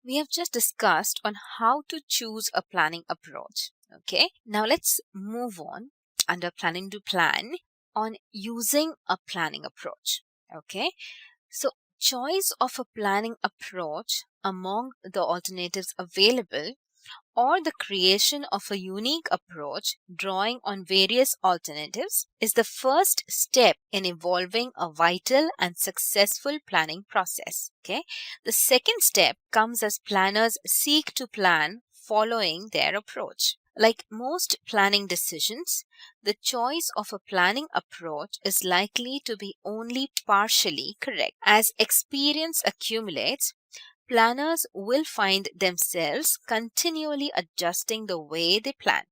we have just discussed on how to choose a planning approach. Okay, now let's move on under planning to plan on using a planning approach. Okay, so choice of a planning approach among the alternatives available or the creation of a unique approach drawing on various alternatives is the first step in evolving a vital and successful planning process. Okay, the second step comes as planners seek to plan following their approach. Like most planning decisions, the choice of a planning approach is likely to be only partially correct. As experience accumulates, planners will find themselves continually adjusting the way they plan.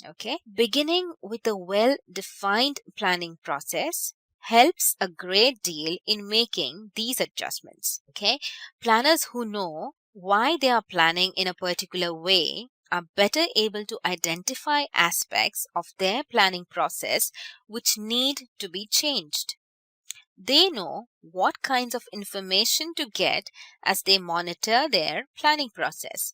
Okay, beginning with a well defined planning process helps a great deal in making these adjustments. Okay, planners who know why they are planning in a particular way are better able to identify aspects of their planning process which need to be changed. They know what kinds of information to get as they monitor their planning process.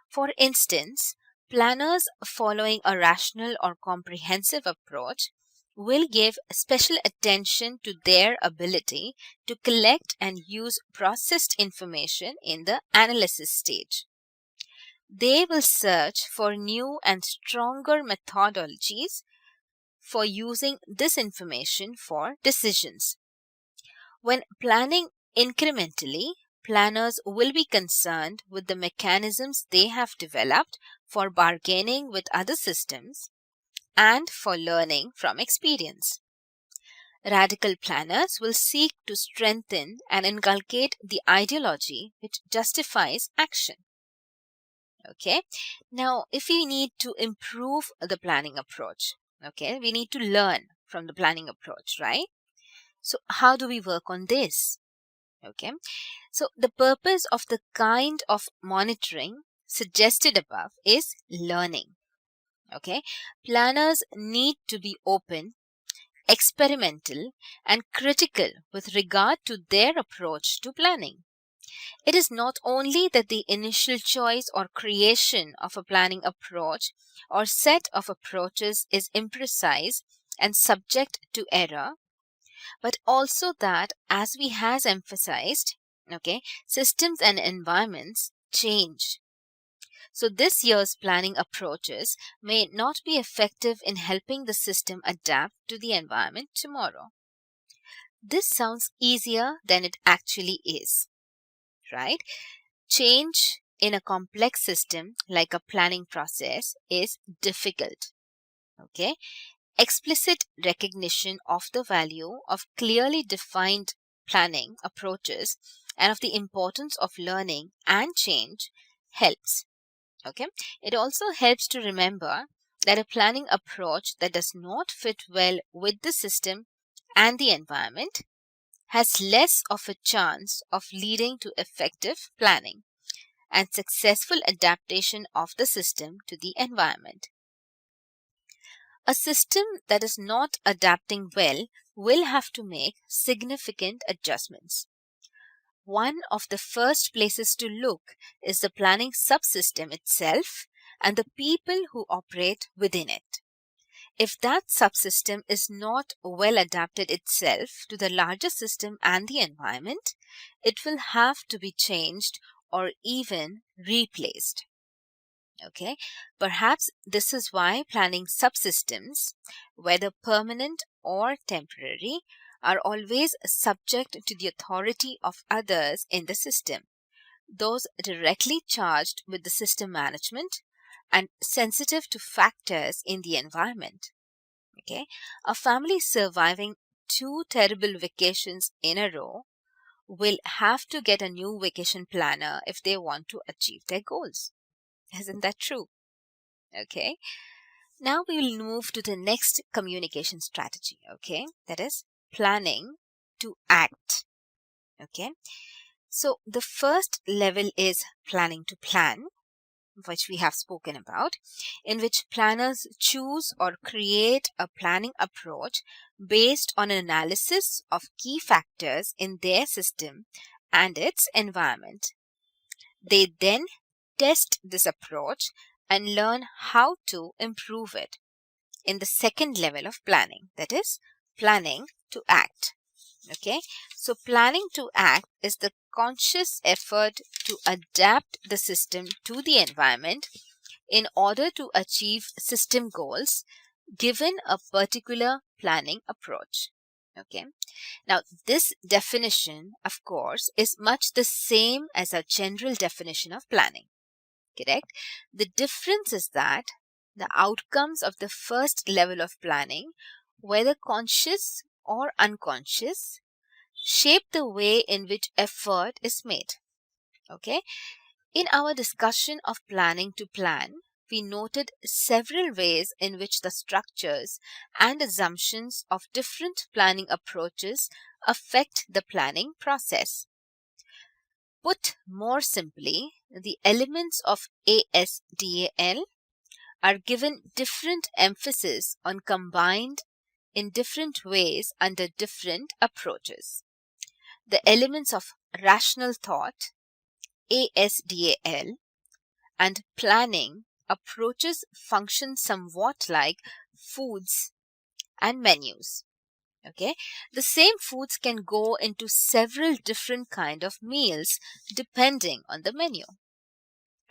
For instance, planners following a rational or comprehensive approach will give special attention to their ability to collect and use processed information in the analysis stage. They will search for new and stronger methodologies for using this information for decisions. When planning incrementally, planners will be concerned with the mechanisms they have developed for bargaining with other systems and for learning from experience. Radical planners will seek to strengthen and inculcate the ideology which justifies action. Okay, now if we need to improve the planning approach, okay, we need to learn from the planning approach, right? So, how do we work on this? Okay, so the purpose of the kind of monitoring suggested above is learning. Okay, planners need to be open, experimental, and critical with regard to their approach to planning. It is not only that the initial choice or creation of a planning approach or set of approaches is imprecise and subject to error, but also that, as we has emphasized, okay, systems and environments change. So this year's planning approaches may not be effective in helping the system adapt to the environment tomorrow. This sounds easier than it actually is, right? Change in a complex system like a planning process is difficult. Okay, explicit recognition of the value of clearly defined planning approaches and of the importance of learning and change helps. Okay, it also helps to remember that a planning approach that does not fit well with the system and the environment has less of a chance of leading to effective planning and successful adaptation of the system to the environment. A system that is not adapting well will have to make significant adjustments. One of the first places to look is the planning subsystem itself and the people who operate within it. If that subsystem is not well adapted itself to the larger system and the environment, it will have to be changed or even replaced. Okay, perhaps this is why planning subsystems, whether permanent or temporary, are always subject to the authority of others in the system, those directly charged with the system management and sensitive to factors in the environment. Okay, a family surviving two terrible vacations in a row will have to get a new vacation planner if they want to achieve their goals. Isn't that true? Okay, now we will move to the next communication strategy. Okay, that is planning to act. Okay, so the first level is planning to plan, which we have spoken about, in which planners choose or create a planning approach based on an analysis of key factors in their system and its environment. They then test this approach and learn how to improve it in the second level of planning, that is, planning to act. Okay, so planning to act is the conscious effort to adapt the system to the environment in order to achieve system goals given a particular planning approach. Okay, now this definition, of course, is much the same as a general definition of planning. Correct? The difference is that the outcomes of the first level of planning, whether conscious or unconscious, shape the way in which effort is made. Okay? In our discussion of planning to plan, we noted several ways in which the structures and assumptions of different planning approaches affect the planning process. Put more simply, the elements of ASDAL are given different emphasis on combined in different ways under different approaches. The elements of rational thought, ASDAL, and planning approaches function somewhat like foods and menus. Okay, the same foods can go into several different kind of meals depending on the menu,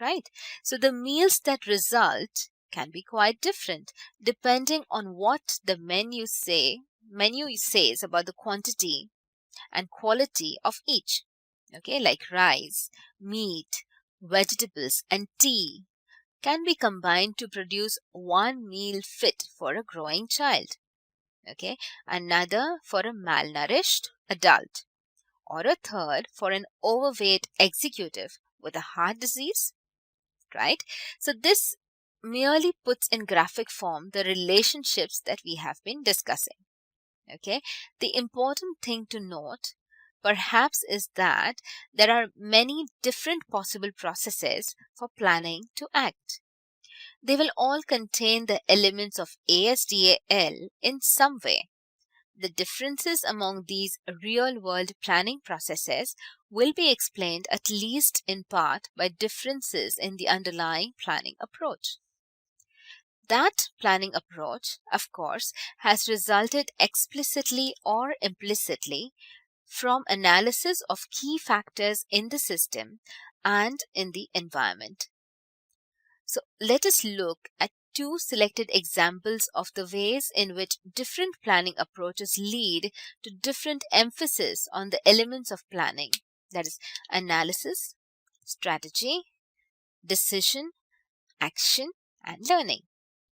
right? So the meals that result can be quite different depending on what the menu says about the quantity and quality of each. Okay, like rice, meat, vegetables, and tea can be combined to produce one meal fit for a growing child. Okay, another for a malnourished adult, or a third for an overweight executive with a heart disease, right? So this merely puts in graphic form the relationships that we have been discussing. Okay, the important thing to note perhaps is that there are many different possible processes for planning to act. They will all contain the elements of ASDAL in some way. The differences among these real-world planning processes will be explained at least in part by differences in the underlying planning approach. That planning approach, of course, has resulted explicitly or implicitly from analysis of key factors in the system and in the environment. So let us look at two selected examples of the ways in which different planning approaches lead to different emphasis on the elements of planning, that is, analysis, strategy, decision, action, and learning.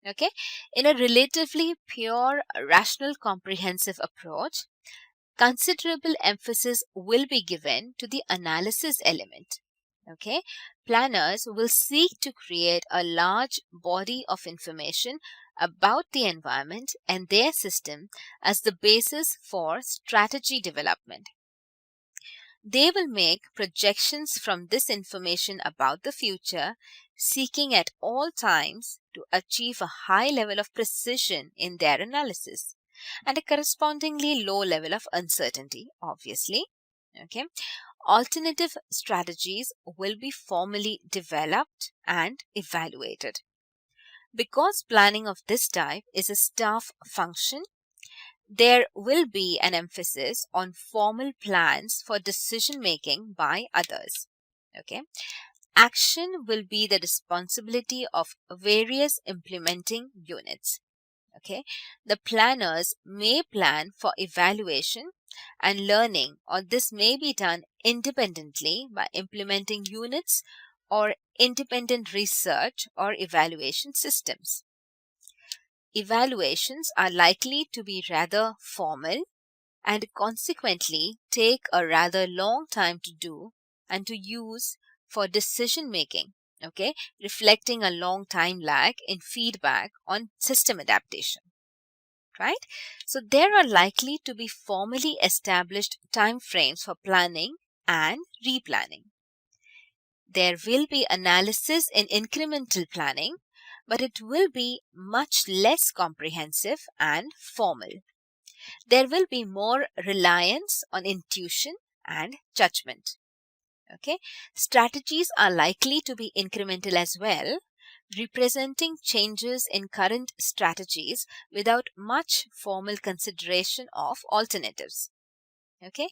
Okay, in a relatively pure rational comprehensive approach, considerable emphasis will be given to the analysis element. Okay, planners will seek to create a large body of information about the environment and their system as the basis for strategy development. They will make projections from this information about the future, seeking at all times to achieve a high level of precision in their analysis and a correspondingly low level of uncertainty, obviously. Okay. Alternative strategies will be formally developed and evaluated. Because planning of this type is a staff function, there will be an emphasis on formal plans for decision making by others. Okay. Action will be the responsibility of various implementing units. Okay. The planners may plan for evaluation and learning, or this may be done independently by implementing units or independent research or evaluation systems. Evaluations are likely to be rather formal and consequently take a rather long time to do and to use for decision making, okay, reflecting a long time lag in feedback on system adaptation, right? So there are likely to be formally established time frames for planning and replanning. There will be analysis in incremental planning, but it will be much less comprehensive and formal. There will be more reliance on intuition and judgment. Okay, strategies are likely to be incremental as well, representing changes in current strategies without much formal consideration of alternatives. Okay,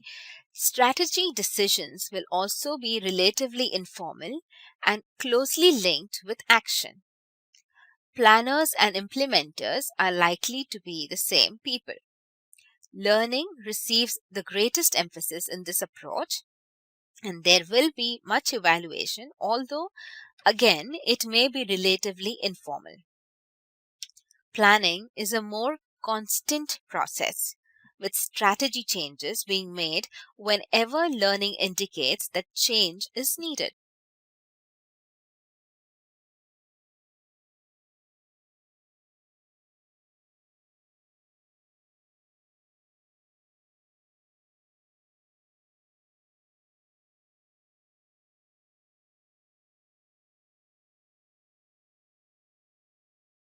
strategy decisions will also be relatively informal and closely linked with action. Planners and implementers are likely to be the same people. Learning receives the greatest emphasis in this approach, and there will be much evaluation, although again it may be relatively informal. Planning is a more constant process, with strategy changes being made whenever learning indicates that change is needed.